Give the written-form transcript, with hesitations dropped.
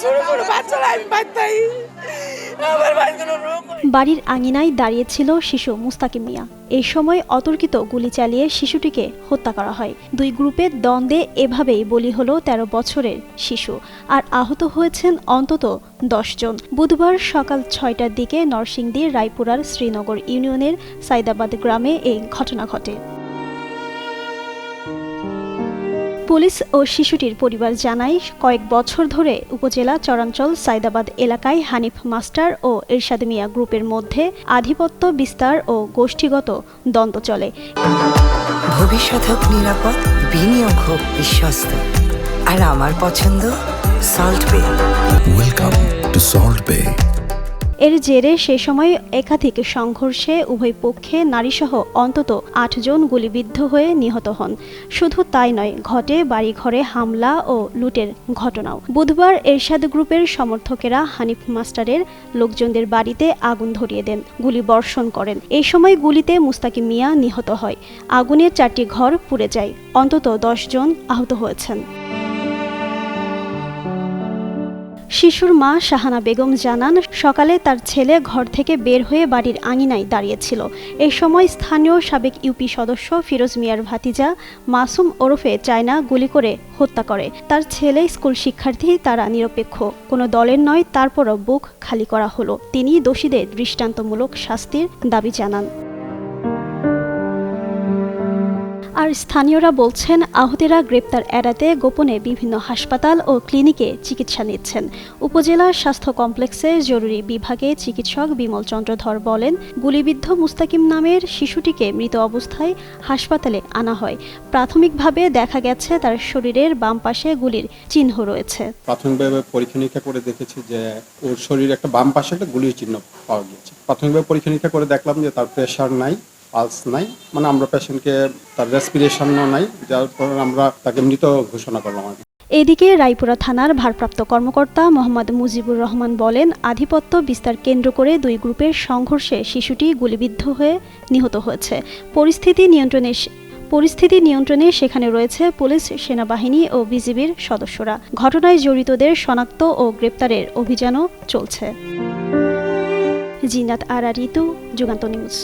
ছোট ছোট বাচ্চারা আমি বাচ্চাই আমার বাচ্চাগুলো রোগ। বাড়ির আঙিনায় দাঁড়িয়েছিল শিশু মুস্তাকিম মিয়া। এই সময় অতর্কিত গুলি চালিয়ে শিশুটিকে হত্যা করা হয়। দুই গ্রুপের দ্বন্দ্বে এভাবেই বলি হলো 13 বছরের শিশু, আর আহত হয়েছেন অন্তত 10 জন। বুধবার সকাল 6টার দিকে নরসিংদীর রায়পুরার শ্রীনগর ইউনিয়নের সাইদাবাদ গ্রামে এই ঘটনা ঘটে। পুলিশ ও শিশুটির পরিবার জানায়, কয়েক বছর ধরে উপজেলা চরাঞ্চল সাইদাবাদ এলাকায় হানিফ মাস্টার ও এরশাদ মিয়া গ্রুপের মধ্যে আধিপত্য বিস্তার ও গোষ্ঠীগত দ্বন্দ্ব চলে। ভবিষ্যৎ হোক নিরাপদ, বিনিয়োগ হোক বিশ্বস্ত, আর আমার পছন্দ সল্ট বে। ওয়েলকাম টু সল্ট বে। এর জেরে সে সময় একাধিক সংঘর্ষে উভয় পক্ষে নারীসহ অন্তত 8 জন গুলিবিদ্ধ হয়ে নিহত হন। শুধু তাই নয়, ঘটে বাড়িঘরে হামলা ও লুটের ঘটনাও। বুধবার এরশাদ গ্রুপের সমর্থকেরা হানিফ মাস্টারের লোকজনদের বাড়িতে আগুন ধরিয়ে দেন, গুলি বর্ষণ করেন। এই সময় গুলিতে মুস্তাকিম মিয়া নিহত হয়। আগুনে 4টি ঘর পুড়ে যায়। অন্তত 10 জন আহত হয়েছেন। শিশুর মা শাহানা বেগম জানান, সকালে তার ছেলে ঘর থেকে বের হয়ে বাড়ির আঙিনায় দাঁড়িয়েছিল। এই সময় স্থানীয় সাবেক ইউপি সদস্য ফিরোজ মিয়ার ভাতিজা মাসুম ওরফে চায়না গুলি করে হত্যা করে। তার ছেলে স্কুল শিক্ষার্থী, তারা নিরপেক্ষ, কোনো দলের নয়, তারপরও বুক খালি করা হলো। তিনি দোষীদের দৃষ্টান্তমূলক শাস্তির দাবি জানান। আর স্থানীয়রা বলছেন, আহতেরা গ্রেপ্তার এড়াতে গোপনে বিভিন্ন হাসপাতাল ও ক্লিনিকে চিকিৎসা নিচ্ছেন। উপজেলা স্বাস্থ্য কমপ্লেক্সের জরুরি বিভাগে চিকিৎসক বিমল চন্দ্র ধর বলেন, গুলিবিদ্ধ মুস্তাকিম নামের শিশুটিকে মৃত অবস্থায় হাসপাতালে আনা হয়। প্রাথমিকভাবে দেখা গেছে তার শরীরের বাম পাশে গুলির চিহ্ন রয়েছে। প্রাথমিকভাবে পরীক্ষা নিরীক্ষা করে দেখেছি যে ওর শরীরে একটা বাম পাশে একটা গুলির চিহ্ন পাওয়া গিয়েছে। প্রাথমিকভাবে পরীক্ষা নিরীক্ষা করে দেখলাম যে তার প্রেশার নাই, পালস নাই, মানে আমরা পেশেন্টকে তার রেসপিরেশনও নাই, যার পর আমরা তাকে মৃত ঘোষণা করলাম। এদিকে রায়পুরা থানার ভারপ্রাপ্ত কর্মকর্তা মোহাম্মদ মুজিবুর রহমান বলেন, আধিপত্য বিস্তার কেন্দ্র করে দুই গ্রুপের সংঘর্ষে শিশুটি গুলিবিদ্ধ হয়ে নিহত হয়েছে। পরিস্থিতি নিয়ন্ত্রণে সেখানে রয়েছে পুলিশ, সেনাবাহিনী ও বিজিবির সদস্যরা। ঘটনায় জড়িতদের শনাক্ত ও গ্রেপ্তারের অভিযানও চলছে। জিনাত আরা ঋতু, যুগান্ত নিউজ।